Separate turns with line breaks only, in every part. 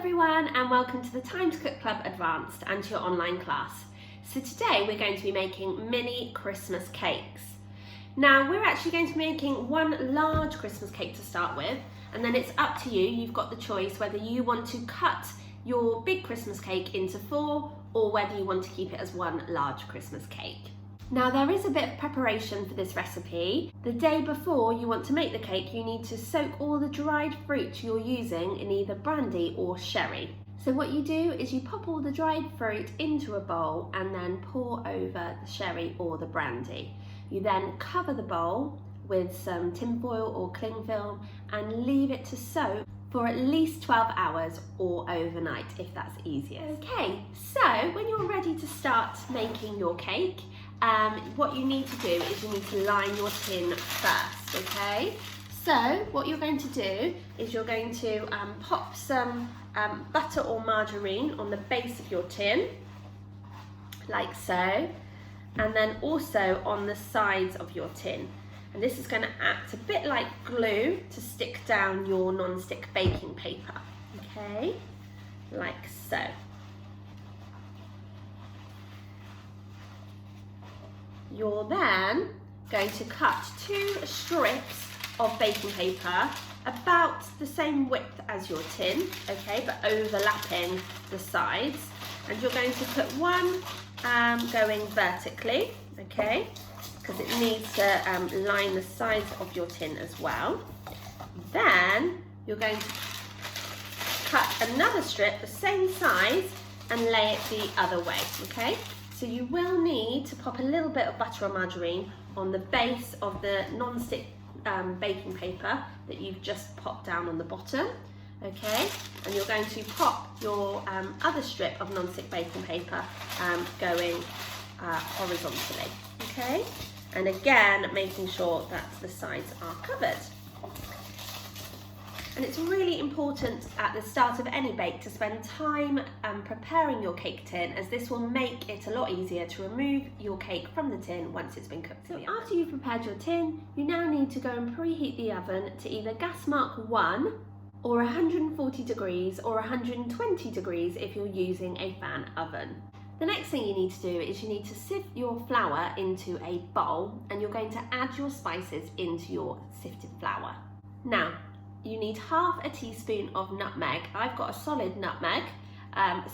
everyone, and welcome to the Time to Cook Club Advanced and to your online class. So today we're going to be making mini Christmas cakes. Now we're actually going to be making one large Christmas cake to start with, and then it's up to you. You've got the choice whether you want to cut your big Christmas cake into 4 or whether you want to keep it as one large Christmas cake. Now there is a bit of preparation for this recipe. The day before you want to make the cake, you need to soak all the dried fruit you're using in either brandy or sherry. So what you do is you pop all the dried fruit into a bowl and then pour over the sherry or the brandy. You then cover the bowl with some tinfoil or cling film and leave it to soak for at least 12 hours or overnight if that's easier. Okay, so when you're ready to start making your cake, what you need to do is you need to line your tin first, okay? So what you're going to do is you're going to pop some butter or margarine on the base of your tin, like so, and then also on the sides of your tin. And this is going to act a bit like glue to stick down your non-stick baking paper, okay? Like so. You're then going to cut 2 strips of baking paper about the same width as your tin, okay, but overlapping the sides. And you're going to put one going vertically, okay, because it needs to line the sides of your tin as well. Then you're going to cut another strip the same size and lay it the other way, okay? So you will need to pop a little bit of butter or margarine on the base of the non-stick baking paper that you've just popped down on the bottom, okay? And you're going to pop your other strip of non-stick baking paper going horizontally, okay? And again, making sure that the sides are covered. And it's really important at the start of any bake to spend time preparing your cake tin, as this will make it a lot easier to remove your cake from the tin once it's been cooked in the oven. After you've prepared your tin, you now need to go and preheat the oven to either gas mark 1 or 140 degrees or 120 degrees if you're using a fan oven. The next thing you need to do is you need to sieve your flour into a bowl, and you're going to add your spices into your sifted flour. Now, you need half a teaspoon of nutmeg. I've got a solid nutmeg,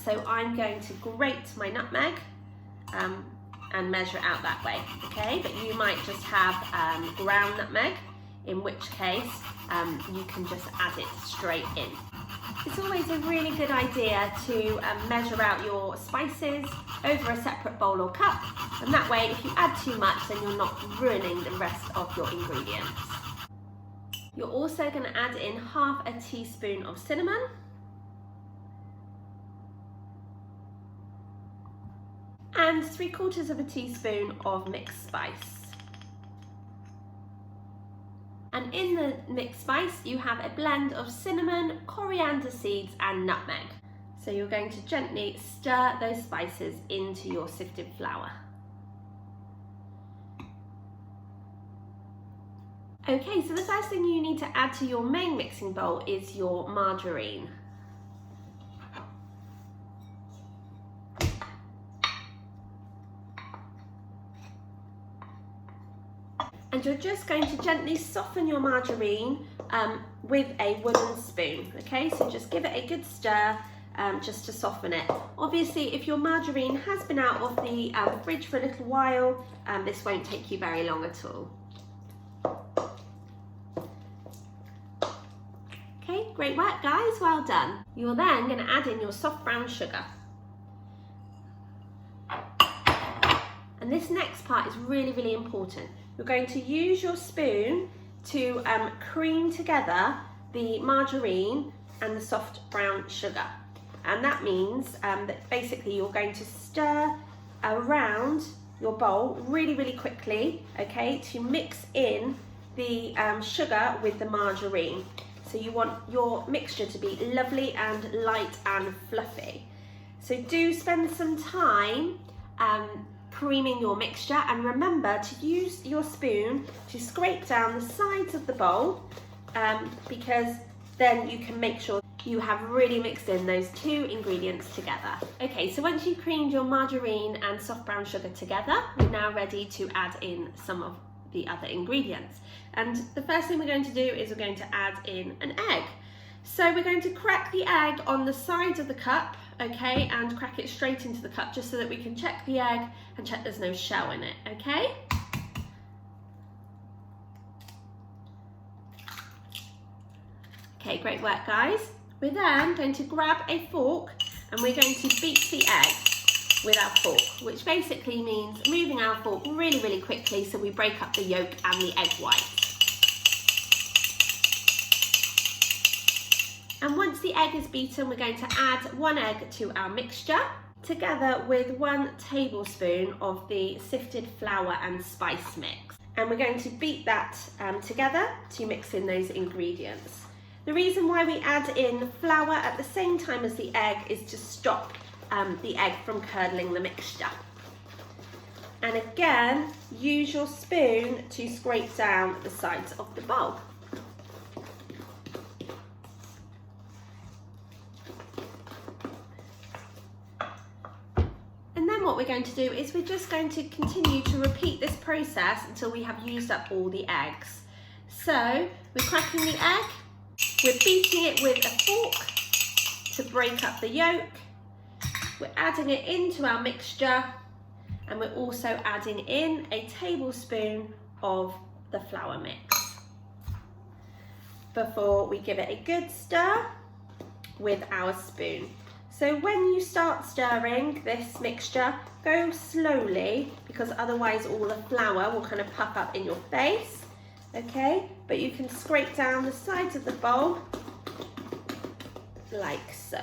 so I'm going to grate my nutmeg and measure it out that way, okay? But you might just have ground nutmeg, in which case you can just add it straight in. It's always a really good idea to measure out your spices over a separate bowl or cup, and that way if you add too much then you're not ruining the rest of your ingredients. You're also going to add in half a teaspoon of cinnamon, and 3/4 teaspoon of mixed spice. And in the mixed spice you have a blend of cinnamon, coriander seeds and nutmeg. So you're going to gently stir those spices into your sifted flour. Okay, so the first thing you need to add to your main mixing bowl is your margarine. And you're just going to gently soften your margarine with a wooden spoon, okay? So just give it a good stir just to soften it. Obviously, if your margarine has been out of the fridge for a little while, this won't take you very long at all. Okay, great work guys, well done. You're then going to add in your soft brown sugar. And this next part is really, really important. You're going to use your spoon to cream together the margarine and the soft brown sugar. And that means that basically you're going to stir around your bowl really, really quickly, okay, to mix in the sugar with the margarine. So you want your mixture to be lovely and light and fluffy. So do spend some time creaming your mixture, and remember to use your spoon to scrape down the sides of the bowl because then you can make sure you have really mixed in those two ingredients together. Okay, so once you've creamed your margarine and soft brown sugar together, we're now ready to add in some of the other ingredients. And the first thing we're going to do is we're going to add in an egg. So we're going to crack the egg on the sides of the cup, okay, and crack it straight into the cup just so that we can check the egg and check there's no shell in it, okay? Okay, great work, guys. We're then going to grab a fork and we're going to beat the egg with our fork, which basically means moving our fork really, really quickly so we break up the yolk and the egg white. And once the egg is beaten, we're going to add 1 egg to our mixture, together with 1 tablespoon of the sifted flour and spice mix. And we're going to beat that together to mix in those ingredients. The reason why we add in flour at the same time as the egg is to stop the egg from curdling the mixture. And again, use your spoon to scrape down the sides of the bowl. What we're going to do is we're just going to continue to repeat this process until we have used up all the eggs. So we're cracking the egg, we're beating it with a fork to break up the yolk, we're adding it into our mixture, and we're also adding in a tablespoon of the flour mix before we give it a good stir with our spoon. So when you start stirring this mixture, go slowly because otherwise all the flour will kind of puff up in your face, okay? But you can scrape down the sides of the bowl like so.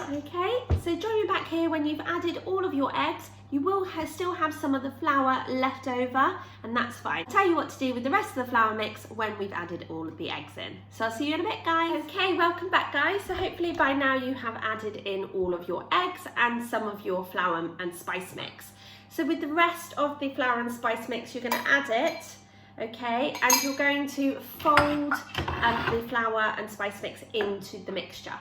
Okay, so join me back here when you've added all of your eggs. You will still have some of the flour left over, and that's fine. I'll tell you what to do with the rest of the flour mix when we've added all of the eggs in. So I'll see you in a bit, guys. Okay, welcome back, guys. So hopefully by now you have added in all of your eggs and some of your flour and spice mix. So with the rest of the flour and spice mix, you're going to add it, okay, and you're going to fold the flour and spice mix into the mixture.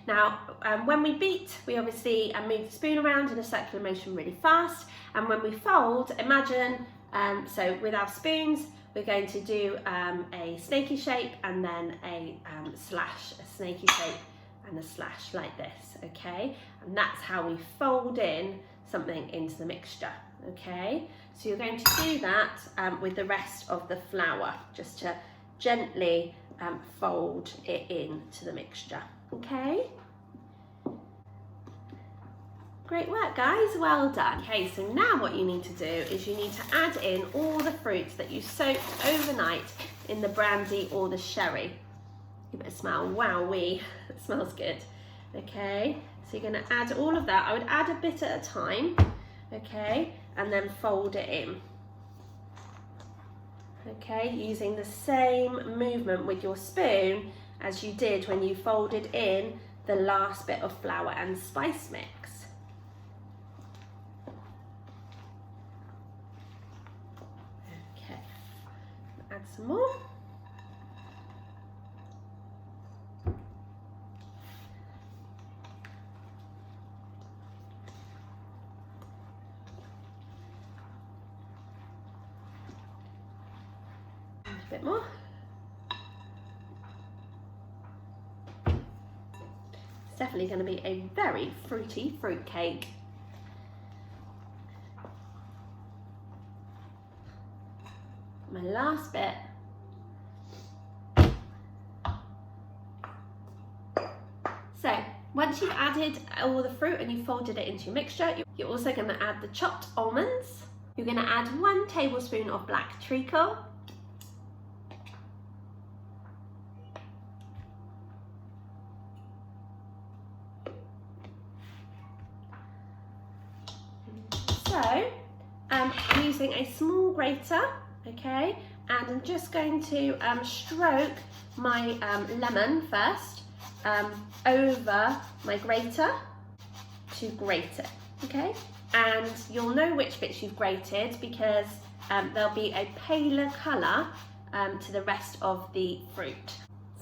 Now, when we beat, we obviously move the spoon around in a circular motion really fast, and when we fold, imagine, so with our spoons, we're going to do a snaky shape and then a slash, a snaky shape and a slash like this, okay? And that's how we fold in something into the mixture, okay? So you're going to do that with the rest of the flour, just to gently fold it into the mixture. Okay, great work, guys, well done. Okay, so now what you need to do is you need to add in all the fruits that you soaked overnight in the brandy or the sherry. Give it a smell, wowee, it smells good. Okay, so you're going to add all of that. I would add a bit at a time, okay, and then fold it in. Okay, using the same movement with your spoon as you did when you folded in the last bit of flour and spice mix. Okay, add some more. And a bit more. Definitely going to be a very fruity fruit cake. My last bit. So once you've added all the fruit and you've folded it into your mixture, you're also going to add the chopped almonds. You're going to add 1 tablespoon of black treacle. So I'm using a small grater, okay, and I'm just going to stroke my lemon first over my grater to grate it, okay? And you'll know which bits you've grated because there'll be a paler colour to the rest of the fruit.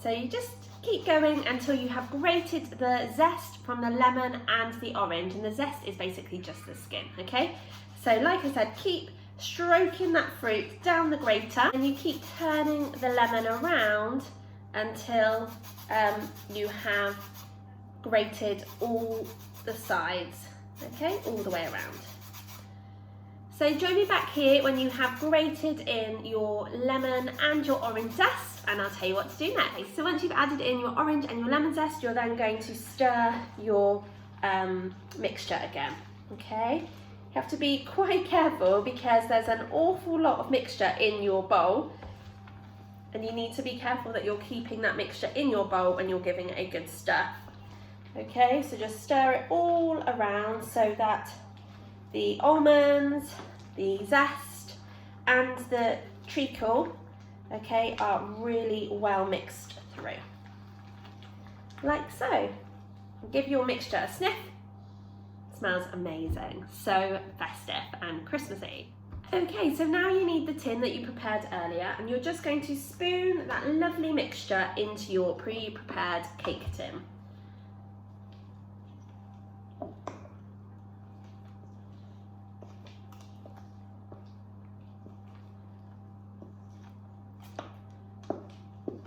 So you just keep going until you have grated the zest from the lemon and the orange, and the zest is basically just the skin, okay? So like I said, keep stroking that fruit down the grater, and you keep turning the lemon around until you have grated all the sides, okay, all the way around. So join me back here when you have grated in your lemon and your orange zest, and I'll tell you what to do next. So once you've added in your orange and your lemon zest, you're then going to stir your mixture again, okay? You have to be quite careful because there's an awful lot of mixture in your bowl, and you need to be careful that you're keeping that mixture in your bowl and you're giving it a good stir. Okay, so just stir it all around so that the almonds, the zest and the treacle, okay, are really well mixed through. Like so. Give your mixture a sniff. It smells amazing, so festive and Christmassy. Okay, so now you need the tin that you prepared earlier, and you're just going to spoon that lovely mixture into your pre-prepared cake tin.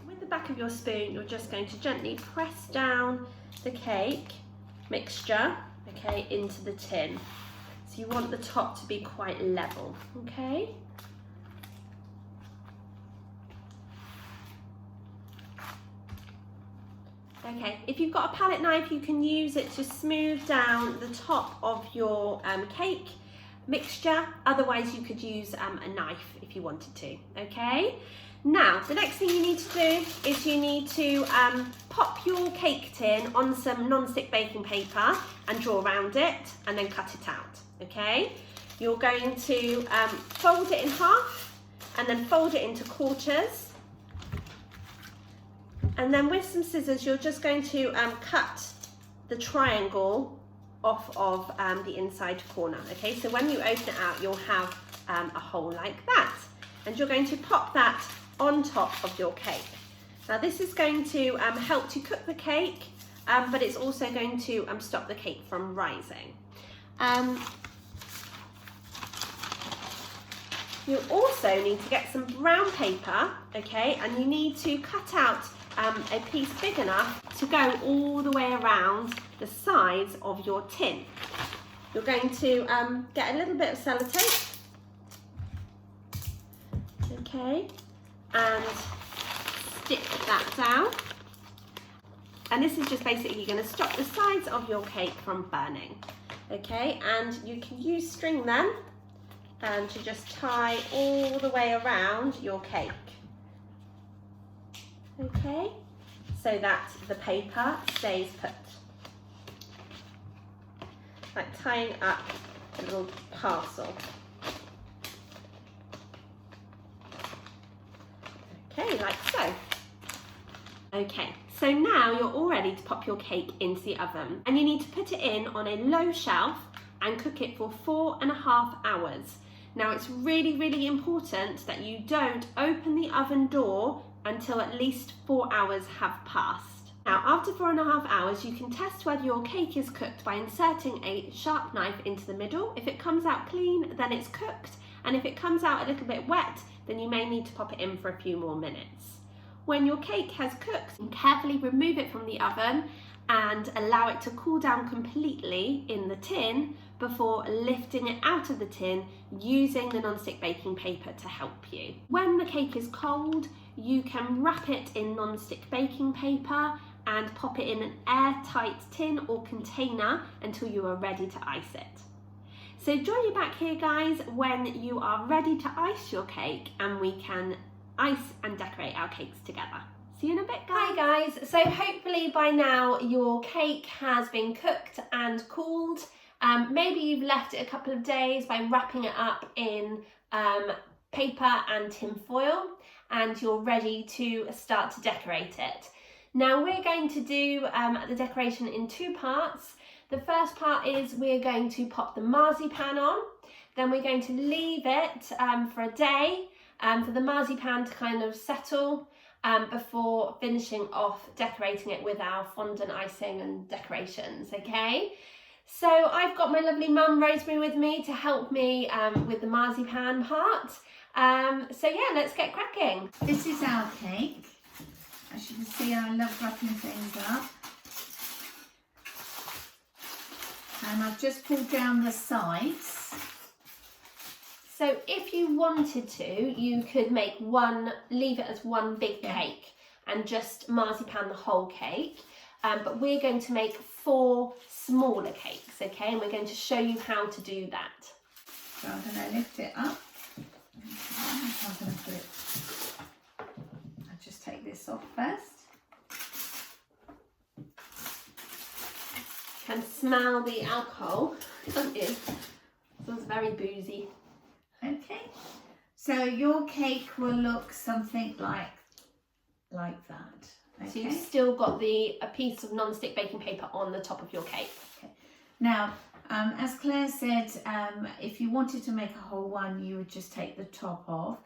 With the back of your spoon, you're just going to gently press down the cake mixture, okay, into the tin. So you want the top to be quite level, okay? Okay, if you've got a palette knife, you can use it to smooth down the top of your cake mixture. Otherwise, you could use a knife if you wanted to, okay? Now, the next thing you need to do is you need to pop your cake tin on some non-stick baking paper and draw around it and then cut it out, okay? You're going to fold it in half and then fold it into quarters. And then with some scissors, you're just going to cut the triangle off of the inside corner, okay? So when you open it out, you'll have a hole like that. And you're going to pop that on top of your cake. Now this is going to help to cook the cake, but it's also going to stop the cake from rising. You also need to get some brown paper, okay, and you need to cut out a piece big enough to go all the way around the sides of your tin. You're going to get a little bit of sellotape, okay, and stick that down. And this is just basically going to stop the sides of your cake from burning, okay, and you can use string then and to just tie all the way around your cake, okay, so that the paper stays put, like tying up a little parcel. Okay, like so. Okay, so now you're all ready to pop your cake into the oven, and you need to put it in on a low shelf and cook it for 4.5 hours. Now it's really, really important that you don't open the oven door until at least 4 hours have passed. Now after 4.5 hours, you can test whether your cake is cooked by inserting a sharp knife into the middle. If it comes out clean, then it's cooked, and if it comes out a little bit wet, then you may need to pop it in for a few more minutes. When your cake has cooked, you carefully remove it from the oven and allow it to cool down completely in the tin before lifting it out of the tin using the non-stick baking paper to help you. When the cake is cold, you can wrap it in non-stick baking paper and pop it in an airtight tin or container until you are ready to ice it. So join you back here, guys, when you are ready to ice your cake and we can ice and decorate our cakes together. See you in a bit, guys. Hi guys, so hopefully by now your cake has been cooked and cooled. Maybe you've left it a couple of days by wrapping it up in paper and tin foil, and you're ready to start to decorate it. Now we're going to do the decoration in two parts. The first part is we're going to pop the marzipan on, then we're going to leave it for a day for the marzipan to kind of settle before finishing off decorating it with our fondant icing and decorations, okay? So I've got my lovely mum Rosemary with me to help me with the marzipan part. So yeah, let's get cracking.
This is our cake. As you can see, I love wrapping things up. And I've just pulled down the sides.
So if you wanted to, you could make leave it as one big cake and just marzipan the whole cake. But we're going to make 4 smaller cakes, okay? And we're going to show you how to do that.
So I'm going to lift it up. I'm going to put it. I'll just take this off first.
You can smell the alcohol, can't you? It smells very boozy.
Okay. So your cake will look something like that. Okay.
So you've still got a piece of non-stick baking paper on the top of your cake.
Okay. Now, as Claire said, if you wanted to make a whole one, you would just take the top off.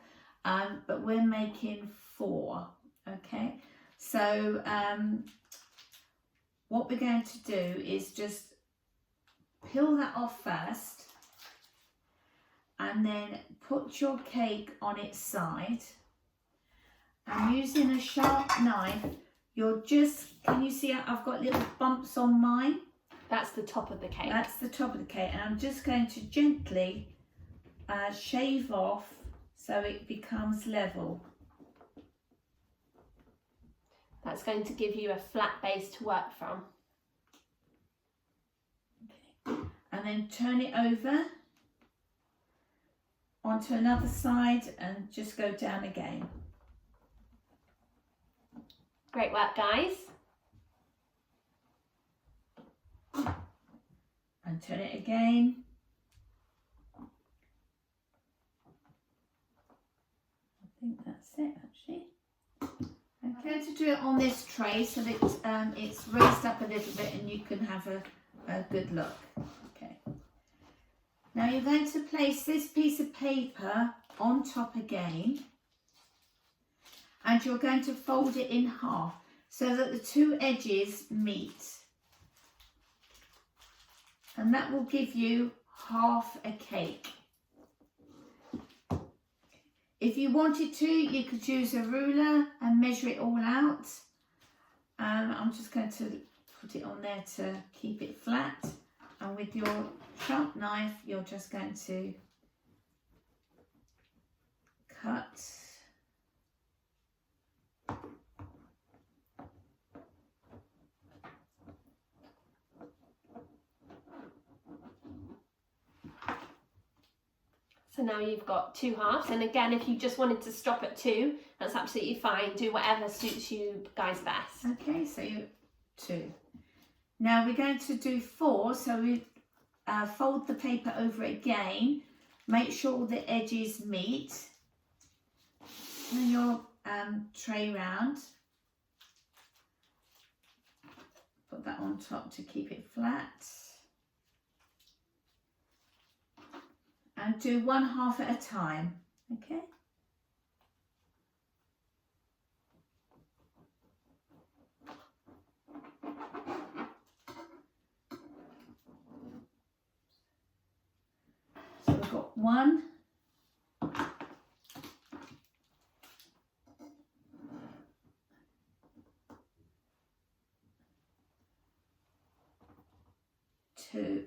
But we're making 4. Okay. So what we're going to do is just peel that off first, and then put your cake on its side. And using a sharp knife, can you see I've got little bumps on mine?
That's the top of the cake.
That's the top of the cake. And I'm just going to gently shave off so it becomes level.
That's going to give you a flat base to work from.
Okay. And then turn it over onto another side and just go down again.
Great work, guys.
And turn it again. I think that's it, actually. I'm going to do it on this tray so that it's raised up a little bit and you can have a good look. Okay. Now you're going to place this piece of paper on top again, and you're going to fold it in half so that the 2 edges meet. And that will give you half a cake. If you wanted to, you could use a ruler and measure it all out. I'm just going to put it on there to keep it flat. And with your sharp knife, you're just going to cut.
So now you've got 2 halves, and again, if you just wanted to stop at 2, that's absolutely fine. Do whatever suits you guys best.
Okay, so 2. Now we're going to do 4, so we fold the paper over again, make sure the edges meet, turn your tray round, put that on top to keep it flat. And do 1 half at a time, okay? So we've got 1. 2.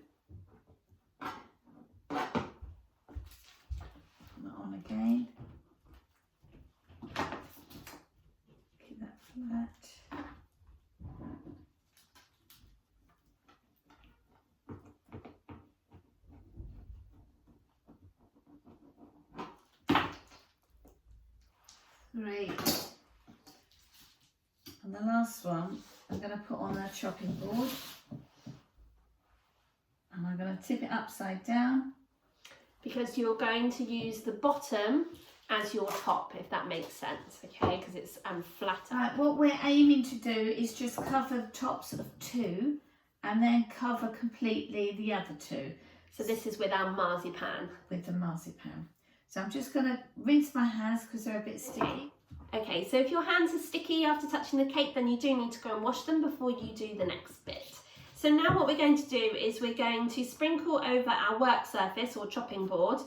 Again, keep that flat. Great. And the last one I'm going to put on the chopping board, and I'm going to tip it upside down.
Because you're going to use the bottom as your top, if that makes sense, okay? Because it's flatter.
Right, what we're aiming to do is just cover the tops of 2 and then cover completely the other 2.
So this is with our marzipan.
With the marzipan. So I'm just going to rinse my hands because they're a bit sticky.
Okay, so if your hands are sticky after touching the cake, then you do need to go and wash them before you do the next bit. So now what we're going to do is we're going to sprinkle over our work surface or chopping board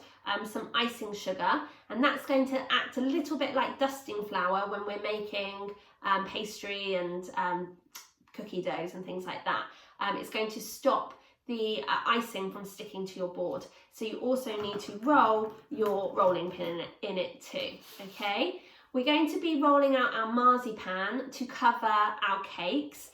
some icing sugar, and that's going to act a little bit like dusting flour when we're making pastry and cookie doughs and things like that. It's going to stop the icing from sticking to your board. So you also need to roll your rolling pin in it too, okay? We're going to be rolling out our marzipan to cover our cakes.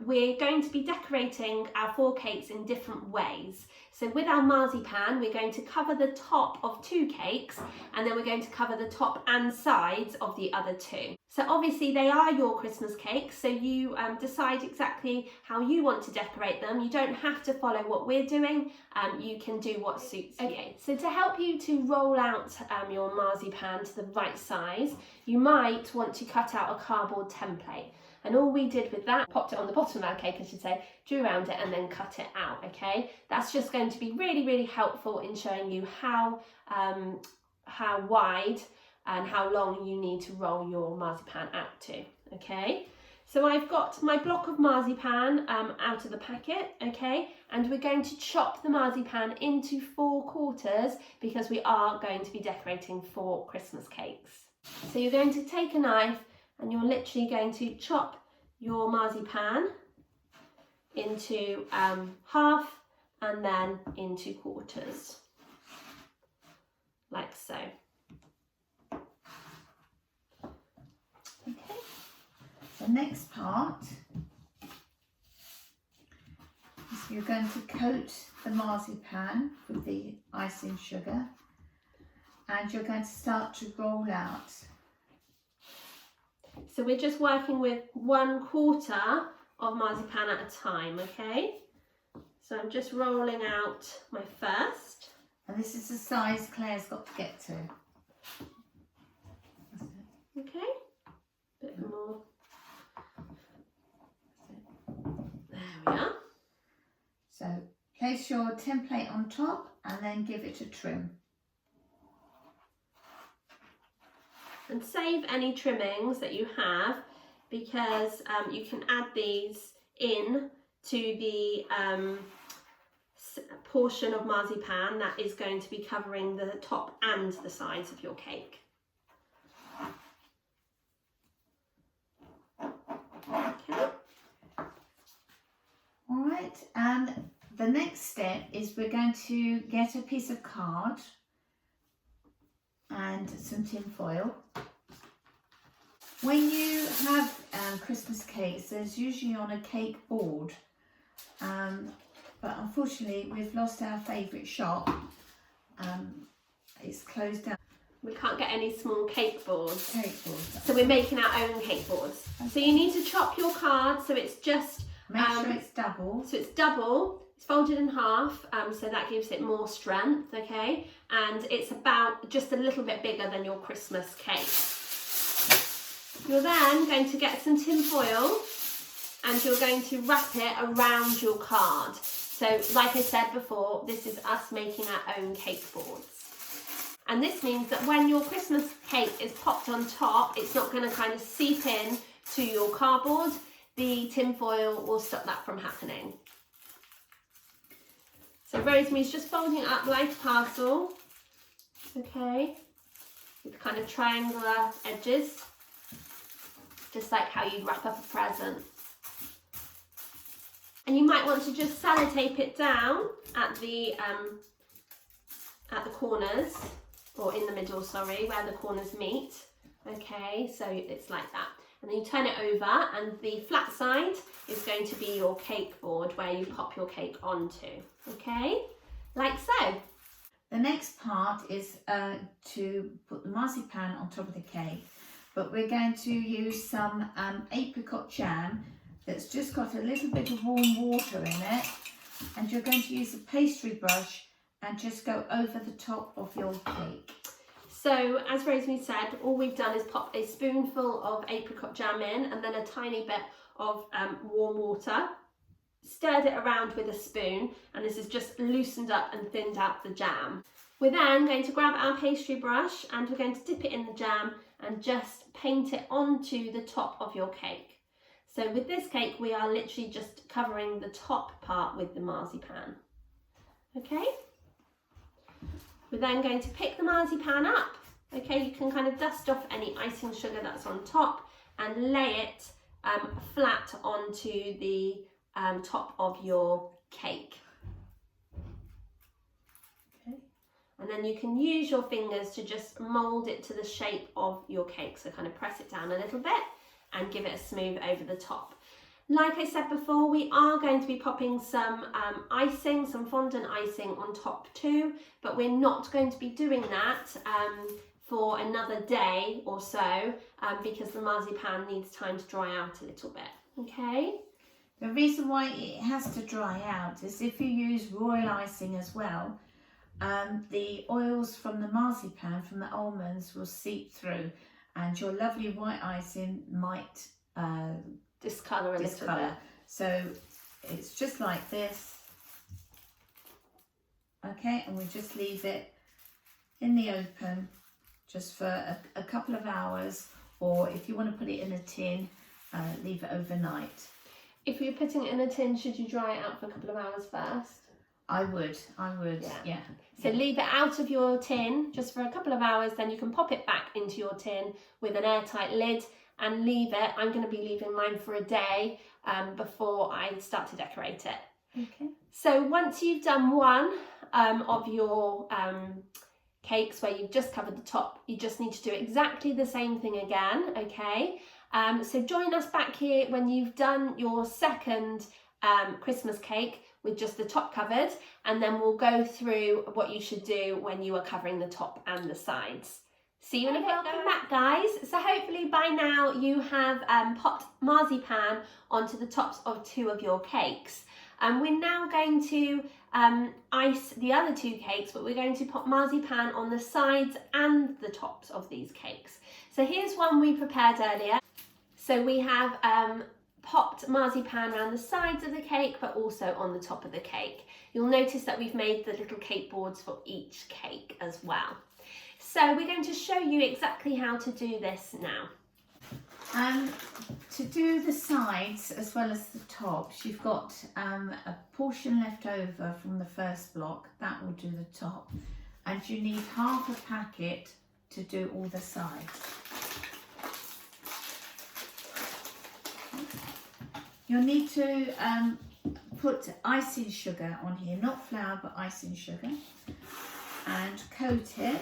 We're going to be decorating our 4 cakes in different ways. So with our marzipan, we're going to cover the top of 2 cakes, and then we're going to cover the top and sides of the other 2. So obviously they are your Christmas cakes, so you decide exactly how you want to decorate them. You don't have to follow what we're doing, you can do what suits you. Okay, so to help you to roll out your marzipan to the right size, you might want to cut out a cardboard template. And all we did with that, popped it on the bottom of our cake, I should say, drew around it and then cut it out, okay? That's just going to be really, really helpful in showing you how wide and how long you need to roll your marzipan out to, okay? So I've got my block of marzipan out of the packet, okay? And we're going to chop the marzipan into 4 quarters because we are going to be decorating 4 Christmas cakes. So you're going to take a knife and you're literally going to chop your marzipan into half and then into quarters, like so.
Okay, the next part is you're going to coat the marzipan with the icing sugar, and you're going to start to roll out.
So we're just working with 1/4 of marzipan at a time, okay? So I'm just rolling out my first.
And this is the size Claire's got to get to.
Okay, a bit more. There we are.
So place your template on top and then give it a trim.
And save any trimmings that you have, because you can add these in to the portion of marzipan that is going to be covering the top and the sides of your cake. Okay.
All right, and the next step is we're going to get a piece of card and some tin foil. When you have Christmas cakes, there's usually on a cake board, but unfortunately we've lost our favourite shop. It's closed down.
We can't get any small cake boards.
Cake boards.
So we're making our own cake boards. So you need to chop your card so it's just...
Make sure it's double.
So it's double, it's folded in half, so that gives it more strength, okay? And it's about just a little bit bigger than your Christmas cake. You're then going to get some tin foil and you're going to wrap it around your card. So like I said before, this is us making our own cake boards. And this means that when your Christmas cake is popped on top, it's not going to kind of seep in to your cardboard. The tin foil will stop that from happening. So Rosemary's just folding up like a parcel, okay, with kind of triangular edges, just like how you'd wrap up a present. And you might want to just sellotape it down at the corners, or in the middle, sorry, where the corners meet. Okay, so it's like that. And then you turn it over, and the flat side is going to be your cake board where you pop your cake onto. Okay, like so.
The next part is to put the marzipan on top of the cake, but we're going to use some apricot jam that's just got a little bit of warm water in it, and you're going to use a pastry brush and just go over the top of your cake.
So as Rosemary said, all we've done is pop a spoonful of apricot jam in and then a tiny bit of warm water, stirred it around with a spoon, and this has just loosened up and thinned out the jam. We're then going to grab our pastry brush and we're going to dip it in the jam and just paint it onto the top of your cake. So with this cake, we are literally just covering the top part with the marzipan. Okay? We're then going to pick the marzipan up. Okay, you can kind of dust off any icing sugar that's on top and lay it flat onto the top of your cake.
Okay.
And then you can use your fingers to just mould it to the shape of your cake. So kind of press it down a little bit and give it a smooth over the top. Like I said before, we are going to be popping some icing, some fondant icing on top too, but we're not going to be doing that for another day or so because the marzipan needs time to dry out a little bit, okay?
The reason why it has to dry out is if you use royal icing as well, the oils from the marzipan, from the almonds, will seep through and your lovely white icing might
discolour a little bit.
So it's just like this. Okay, and we just leave it in the open just for a couple of hours, or if you want to put it in a tin, leave it overnight.
If you're putting it in a tin, should you dry it out for a couple of hours first?
I would, yeah.
So leave it out of your tin just for a couple of hours, then you can pop it back into your tin with an airtight lid and leave it. I'm going to be leaving mine for a day before I start to decorate it.
Okay.
So once you've done one of your cakes where you've just covered the top, you just need to do exactly the same thing again, okay? So join us back here when you've done your second Christmas cake with just the top covered, and then we'll go through what you should do when you are covering the top and the sides. See you in a bit. Welcome back, guys. So hopefully by now you have popped marzipan onto the tops of 2 of your cakes. We're now going to ice the other 2 cakes, but we're going to pop marzipan on the sides and the tops of these cakes. So here's one we prepared earlier. So we have popped marzipan around the sides of the cake, but also on the top of the cake. You'll notice that we've made the little cake boards for each cake as well. So we're going to show you exactly how to do this now.
To do the sides as well as the tops, you've got a portion left over from the first block, that will do the top, and you need half a packet to do all the sides. You'll need to put icing sugar on here, not flour but icing sugar, and coat it,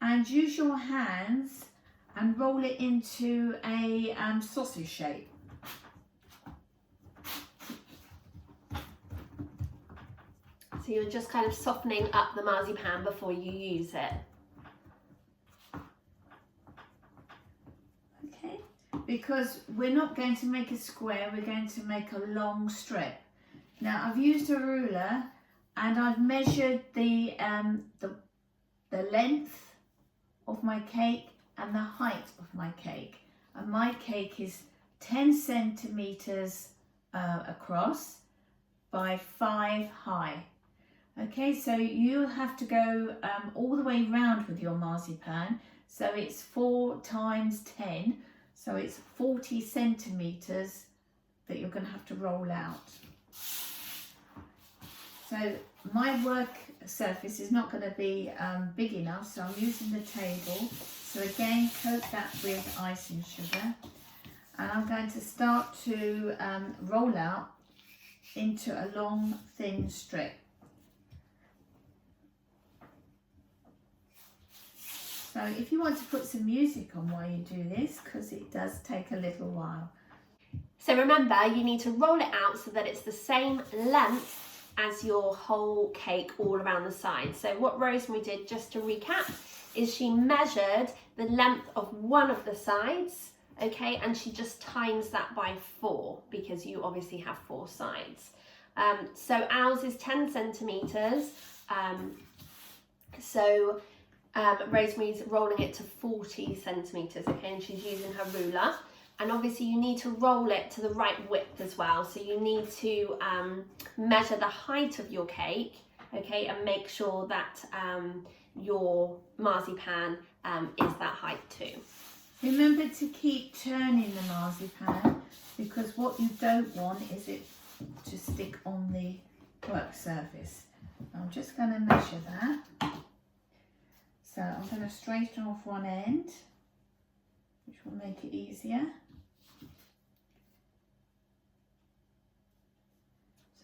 and use your hands and roll it into a sausage shape.
So you're just kind of softening up the marzipan before you use it.
Okay, because we're not going to make a square, we're going to make a long strip. Now I've used a ruler and I've measured the length of my cake and the height of my cake, and my cake is 10 centimeters across by 5 high. Okay, so you have to go all the way round with your marzipan, so it's 4 times 10, so it's 40 centimeters that you're going to have to roll out. So my work surface is not going to be big enough, so I'm using the table. So again, coat that with icing sugar, and I'm going to start to roll out into a long thin strip. So if you want to put some music on while you do this, because it does take a little while.
So remember, you need to roll it out so that it's the same length as your whole cake all around the sides. So what Rosemary did, just to recap, is she measured the length of one of the sides, okay, and she just times that by 4 because you obviously have 4 sides. So ours is 10 centimeters. Rosemary's rolling it to 40 centimeters, okay, and she's using her ruler. And obviously you need to roll it to the right width as well. So you need to measure the height of your cake okay, and make sure that your marzipan is that height too.
Remember to keep turning the marzipan, because what you don't want is it to stick on the work surface. I'm just going to measure that. So I'm going to straighten off one end, which will make it easier.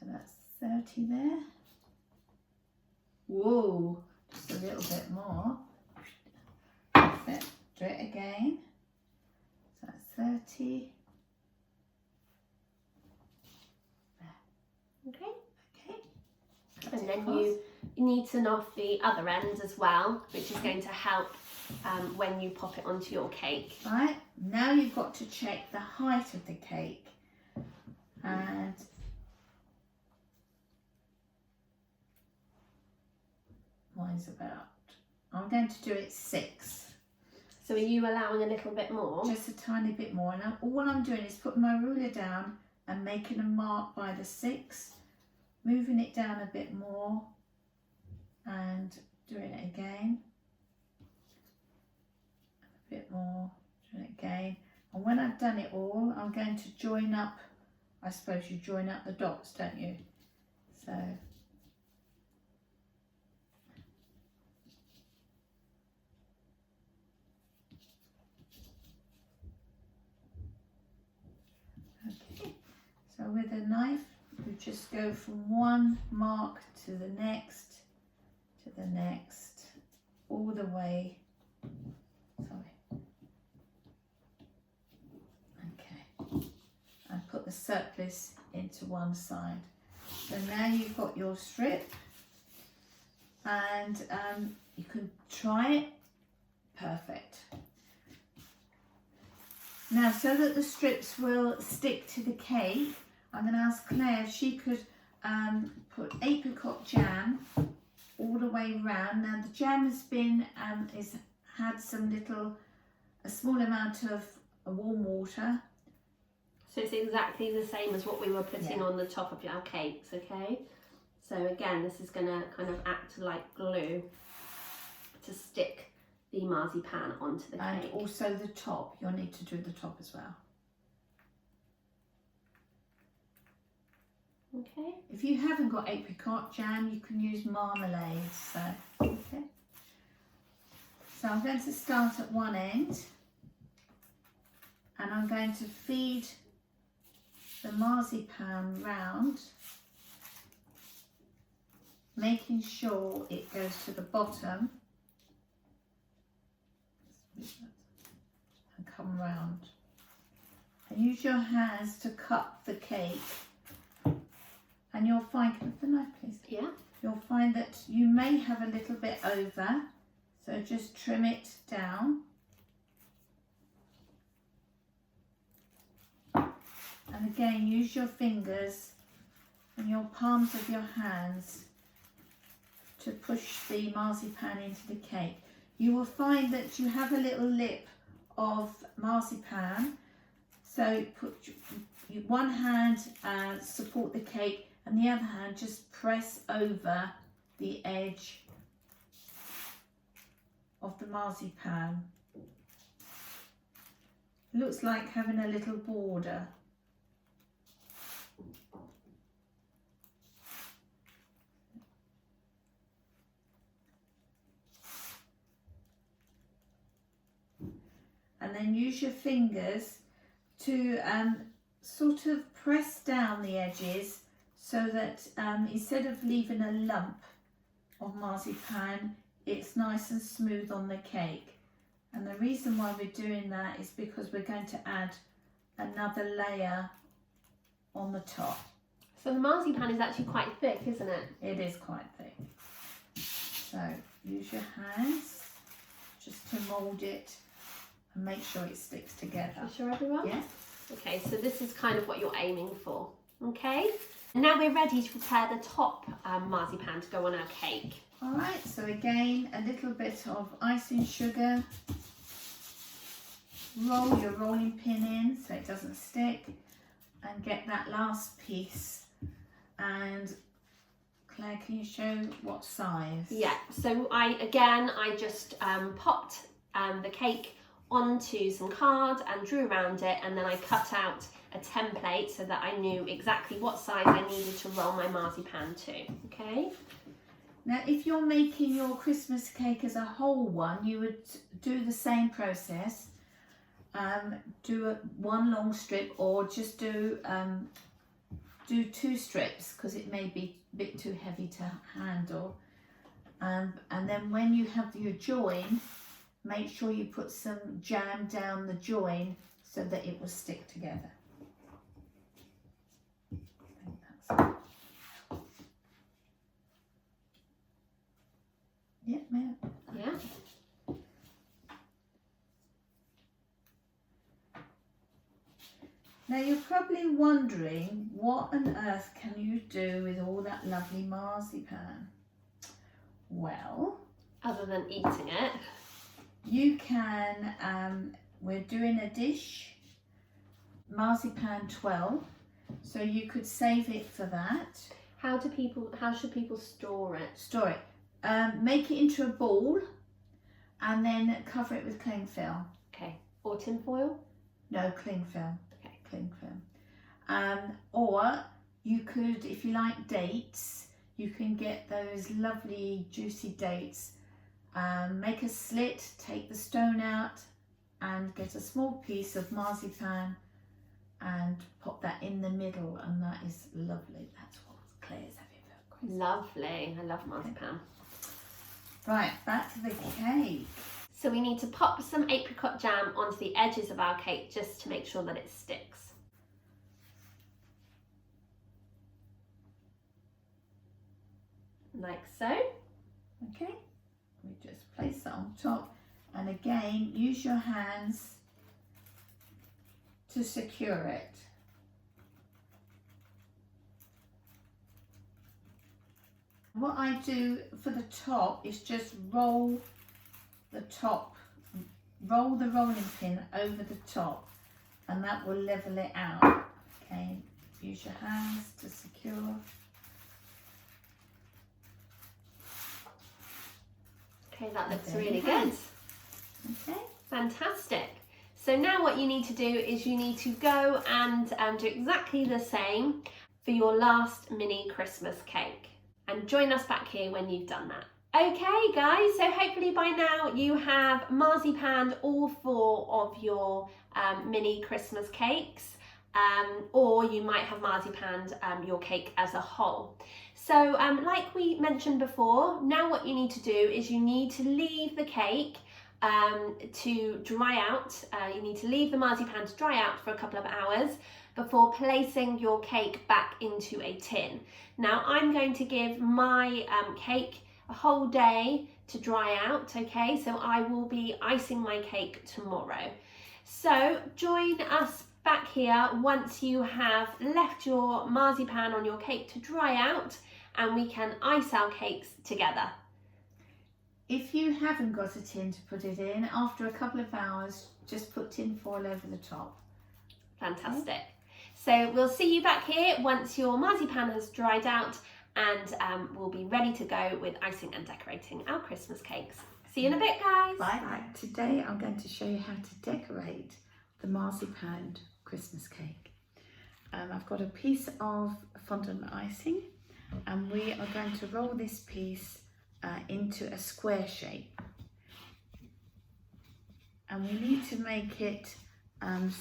So that's 30 there. Whoa, just a little bit more. Perfect. Do it again. So that's 30.
Okay.
Okay. Cut
And
it
then
across.
you neaten off the other end as well, which is going to help when you pop it onto your cake.
Right, now you've got to check the height of the cake. And mine's about, I'm going to do it 6.
So are you allowing a little bit more?
Just a tiny bit more. And all I'm doing is putting my ruler down and making a mark by the 6, moving it down a bit more and doing it again. A bit more, doing it again. And when I've done it all, I'm going to join up, I suppose you join up the dots, don't you? So okay, so with a knife, you just go from one mark to the next, all the way. Sorry. Okay. And put the surplus into one side. So now you've got your strip, and you can try it. Perfect. Now, so that the strips will stick to the cake, I'm going to ask Claire if she could put apricot jam all the way round. Now, the jam has been had a small amount of warm water.
So it's exactly the same as what we were putting on the top of our cakes, okay? So again, this is going to kind of act like glue to stick the marzipan onto the
And
cake.
also the top, you'll need to do the top as well.
Okay.
If you haven't got apricot jam, you can use marmalade. So, okay. So I'm going to start at one end, and I'm going to feed the marzipan round, making sure it goes to the bottom and come round. And use your hands to cut the cake. And you'll find, can I have the knife please?
Yeah.
You'll find that you may have a little bit over, so just trim it down. And again, use your fingers and your palms of your hands to push the marzipan into the cake. You will find that you have a little lip of marzipan, so put one hand support the cake, and the other hand just press over the edge of the marzipan. It looks like having a little border. And then use your fingers to sort of press down the edges, so that instead of leaving a lump of marzipan, it's nice and smooth on the cake. And the reason why we're doing that is because we're going to add another layer on the top.
So the marzipan is actually quite thick, isn't it?
It is quite thick. So use your hands just to mould it and make sure it sticks together.
You sure, everyone?
Yes.
Okay, so this is kind of what you're aiming for, okay? Now we're ready to prepare the top marzipan to go on our cake.
All right, so again, a little bit of icing sugar. Roll your rolling pin in so it doesn't stick, and get that last piece and Claire, can you show what size?
Yeah, so I just popped the cake onto some card and drew around it, and then I cut out a template so that I knew exactly what size I needed to roll my marzipan to, okay?
Now, if you're making your Christmas cake as a whole one, you would do the same process. Do one long strip, or just do 2 strips, because it may be a bit too heavy to handle. And then when you have your join, make sure you put some jam down the join so that it will stick together. I think that's it. Yeah, ma'am.
Yeah.
Now you're probably wondering, what on earth can you do with all that lovely marzipan? Well,
Other than eating it.
you can, we're doing a dish, marzipan 12, so you could save it for that.
How should people store it?
Store it. Make it into a ball and then cover it with cling film.
Okay. Or tin foil?
No, cling film.
Okay.
Cling film. Or you could, if you like dates, you can get those lovely juicy dates. Make a slit, take the stone out, and get a small piece of marzipan and pop that in the middle, and that is lovely. That's what Claire's having for Christmas.
Lovely. I love marzipan.
Right, back to the cake.
So we need to pop some apricot jam onto the edges of our cake just to make sure that it sticks. Like so.
Okay, we just place that on top, and again use your hands to secure it. What I do for the top is just roll the rolling pin over the top, and that will level it out. Okay, use your hands to secure.
Okay, that looks
There
really
you go.
good.
Okay.
Fantastic. So now what you need to do is you need to go and do exactly the same for your last mini Christmas cake. And join us back here when you've done that. Okay guys, so hopefully by now you have marzipaned all 4 of your mini Christmas cakes, or you might have marzipaned your cake as a whole. So like we mentioned before, now what you need to do is you need to leave the cake to dry out. You need to leave the marzipan to dry out for a couple of hours before placing your cake back into a tin. Now I'm going to give my cake a whole day to dry out, okay? So I will be icing my cake tomorrow. So join us back here once you have left your marzipan on your cake to dry out, and we can ice our cakes together.
If you haven't got a tin to put it in, after a couple of hours, just put tin foil over the top.
Fantastic. So we'll see you back here once your marzipan has dried out, and we'll be ready to go with icing and decorating our Christmas cakes. See you in a bit, guys.
Bye. Right, today I'm going to show you how to decorate the marzipan Christmas cake. I've got a piece of fondant icing, and we are going to roll this piece into a square shape. And we need to make it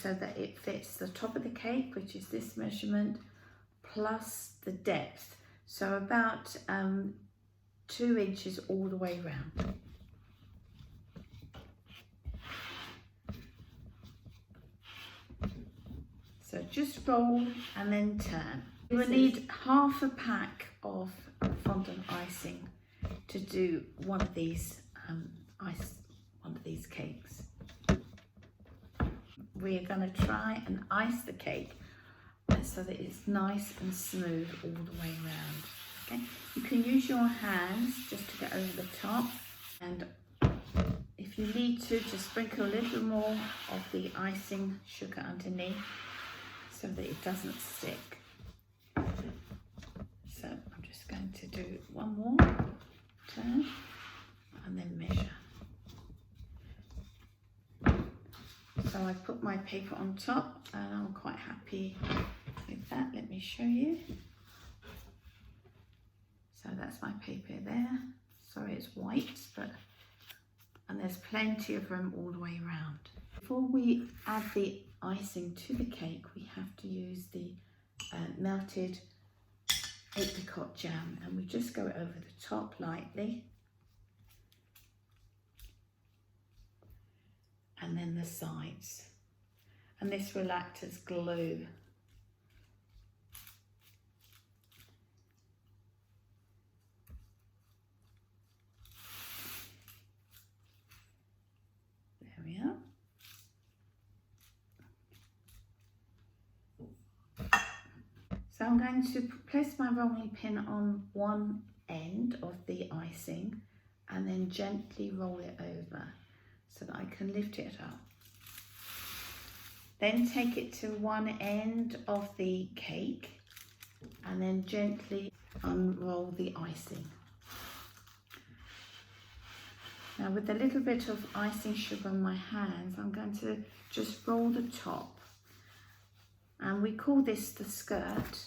so that it fits the top of the cake, which is this measurement, plus the depth. So about 2 inches all the way around. So just roll and then turn. You will need half a pack of fondant icing to do one of these cakes. We are going to try and ice the cake so that it's nice and smooth all the way around. Okay, you can use your hands just to get over the top, and if you need to, just sprinkle a little more of the icing sugar underneath so that it doesn't stick. So I'm just going to do one more turn and then measure. So I put my paper on top and I'm quite happy with that. Let me show you. So that's my paper there. Sorry it's white, and there's plenty of room all the way around. Before we add the icing to the cake, we have to use the melted apricot jam, and we just go over the top lightly, and then the sides, and this will act as glue. There we are. So I'm going to place my rolling pin on one end of the icing and then gently roll it over so that I can lift it up. Then take it to one end of the cake and then gently unroll the icing. Now with a little bit of icing sugar on my hands, I'm going to just roll the top. And we call this the skirt.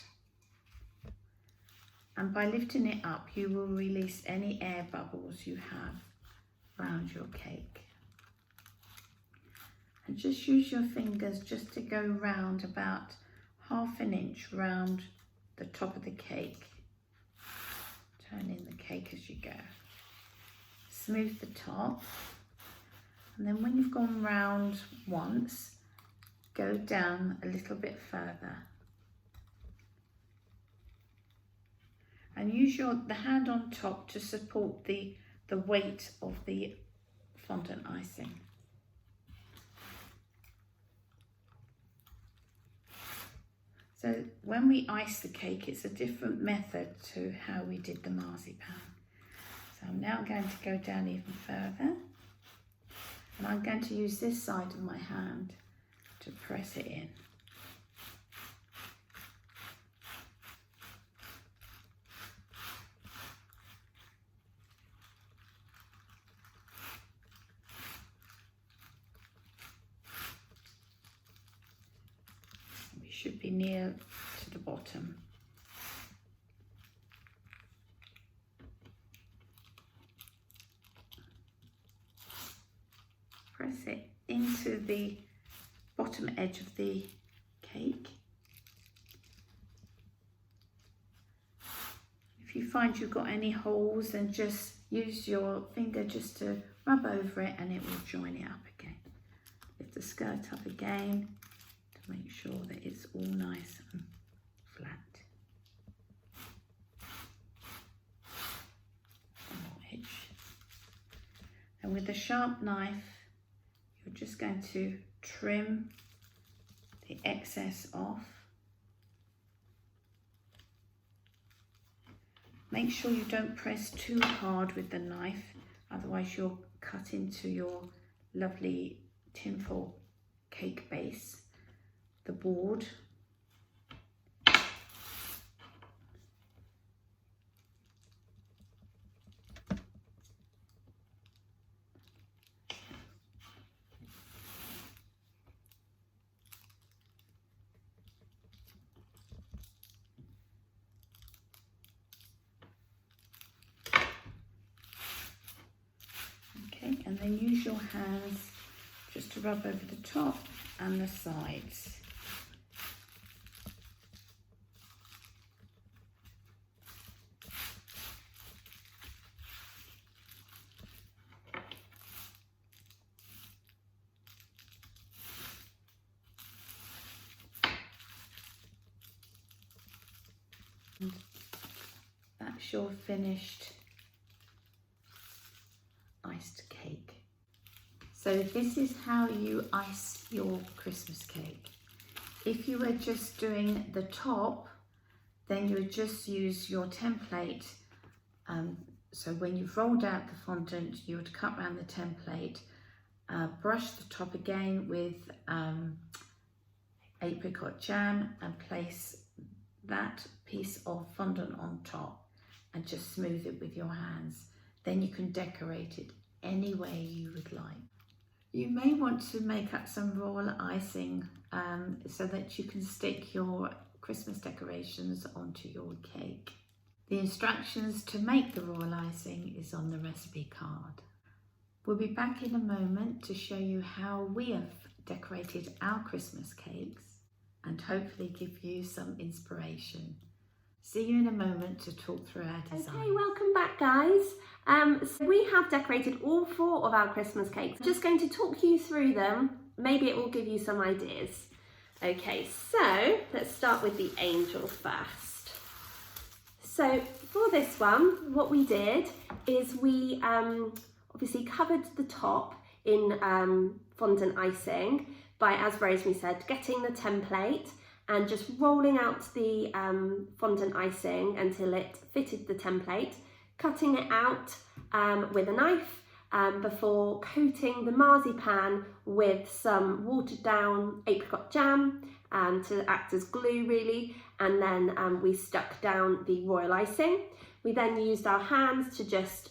And by lifting it up, you will release any air bubbles you have around your cake. And just use your fingers just to go round about 1/2 inch round the top of the cake. Turning the cake as you go. Smooth the top. And then when you've gone round once, go down a little bit further. And use the hand on top to support the weight of the fondant icing. So when we ice the cake, it's a different method to how we did the marzipan. So I'm now going to go down even further. And I'm going to use this side of my hand to press it in. We should be near to the bottom. Press it into the bottom edge of the cake. If you find you've got any holes, then just use your finger just to rub over it and it will join it up again. Lift the skirt up again to make sure that it's all nice and flat. One more edge. And with a sharp knife, you're just going to trim the excess off. Make sure you don't press too hard with the knife, otherwise you'll cut into your lovely tinfoil cake base, the board. And then use your hands just to rub over the top and the sides. And that's your finished iced cake. So this is how you ice your Christmas cake. If you were just doing the top, then you would just use your template. So when you've rolled out the fondant, you would cut around the template, brush the top again with apricot jam and place that piece of fondant on top. and just smooth it with your hands. Then you can decorate it any way you would like. You may want to make up some royal icing so that you can stick your Christmas decorations onto your cake. The instructions to make the royal icing is on the recipe card. We'll be back in a moment to show you how we have decorated our Christmas cakes and hopefully give you some inspiration. See you in a moment to talk through our design.
Okay, welcome back guys. So we have decorated all 4 of our Christmas cakes. I'm just going to talk you through them. Maybe it will give you some ideas. Okay, so let's start with the angel first. So for this one, what we did is we obviously covered the top in fondant icing by, as Rosemary said, getting the template and just rolling out the fondant icing until it fitted the template, cutting it out with a knife before coating the marzipan with some watered down apricot jam to act as glue really, and then we stuck down the royal icing. We then used our hands to just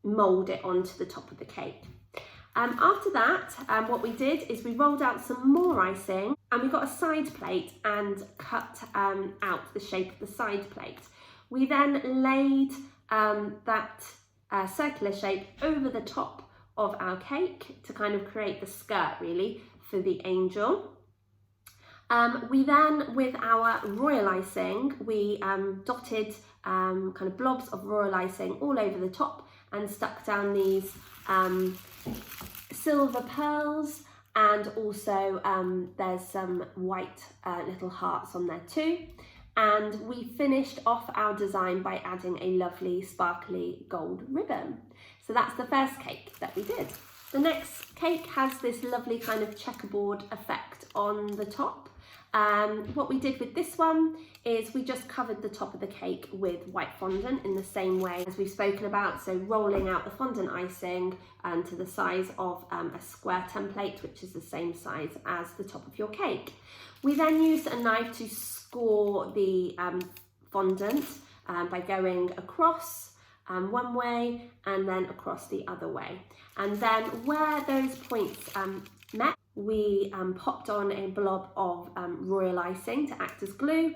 mould it onto the top of the cake. After that, what we did is we rolled out some more icing and we got a side plate and cut out the shape of the side plate. We then laid that circular shape over the top of our cake to kind of create the skirt really for the angel. We then, with our royal icing, we dotted kind of blobs of royal icing all over the top and stuck down these silver pearls, and also there's some white little hearts on there too. And we finished off our design by adding a lovely sparkly gold ribbon. So that's the first cake that we did. The next cake has this lovely kind of checkerboard effect on the top. What we did with this one is we just covered the top of the cake with white fondant in the same way as we've spoken about, so rolling out the fondant icing to the size of a square template, which is the same size as the top of your cake. We then used a knife to score the fondant by going across one way and then across the other way. And then where those points met, we popped on a blob of royal icing to act as glue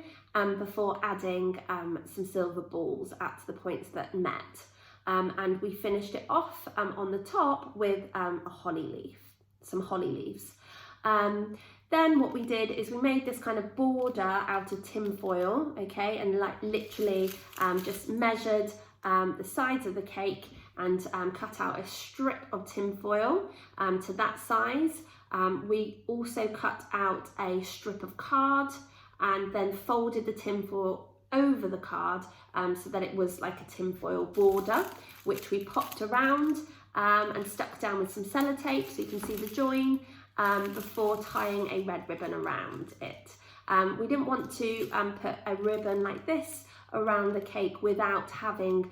before adding some silver balls at the points that met. And we finished it off on the top with a holly leaf, some holly leaves. Then what we did is we made this kind of border out of tin foil, okay, and like literally just measured the sides of the cake and cut out a strip of tin foil to that size. We also cut out a strip of card and then folded the tin foil over the card so that it was like a tin foil border, which we popped around and stuck down with some sellotape so you can see the join before tying a red ribbon around it. We didn't want to put a ribbon like this around the cake without having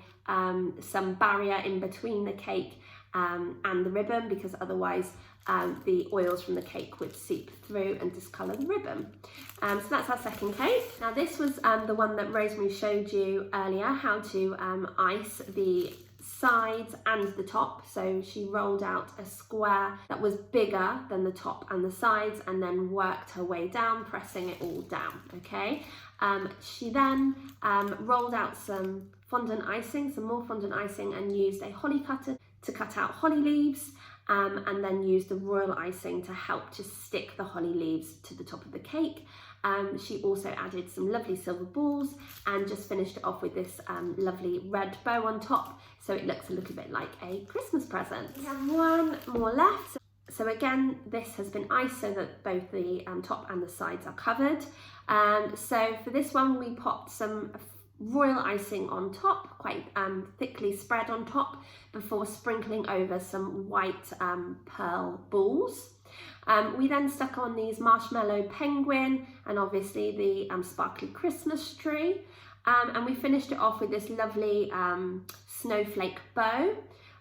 some barrier in between the cake and the ribbon, because otherwise the oils from the cake would seep through and discolour the ribbon. So that's our second cake. Now this was the one that Rosemary showed you earlier, how to ice the sides and the top. So she rolled out a square that was bigger than the top and the sides and then worked her way down, pressing it all down, okay? She then rolled out some fondant icing, some more fondant icing, and used a holly cutter to cut out holly leaves, and then used the royal icing to help to stick the holly leaves to the top of the cake. She also added some lovely silver balls and just finished it off with this lovely red bow on top, so it looks a little bit like a Christmas present. We have one more left. So again, this has been iced so that both the top and the sides are covered. So for this one, we popped some royal icing on top, quite thickly spread on top, before sprinkling over some white pearl balls. We then stuck on these marshmallow penguin and obviously the sparkly Christmas tree, and we finished it off with this lovely snowflake bow,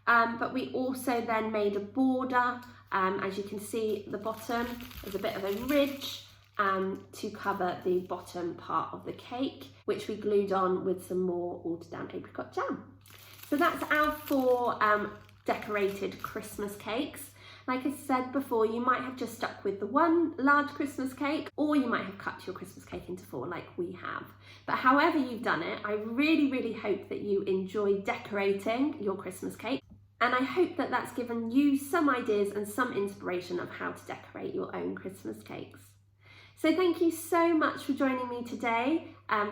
but we also then made a border. As you can see at the bottom, there's a bit of a ridge to cover the bottom part of the cake, which we glued on with some more watered down apricot jam. So that's our 4 decorated Christmas cakes. Like I said before, you might have just stuck with the one large Christmas cake, or you might have cut your Christmas cake into 4 like we have. But however you've done it, I really, really hope that you enjoy decorating your Christmas cake. And I hope that that's given you some ideas and some inspiration of how to decorate your own Christmas cakes. So thank you so much for joining me today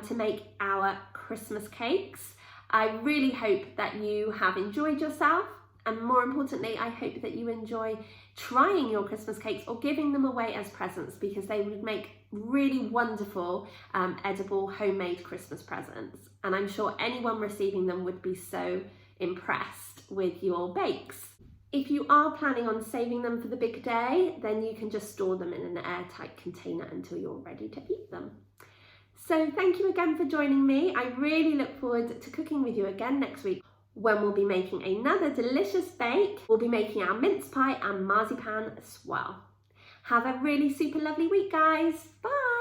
to make our Christmas cakes. I really hope that you have enjoyed yourself, and more importantly, I hope that you enjoy trying your Christmas cakes or giving them away as presents, because they would make really wonderful edible homemade Christmas presents. And I'm sure anyone receiving them would be so impressed with your bakes. If you are planning on saving them for the big day, then you can just store them in an airtight container until you're ready to eat them. So thank you again for joining me. I really look forward to cooking with you again next week, when we'll be making another delicious bake. We'll be making our mince pie and marzipan as well. Have a really super lovely week, guys. Bye.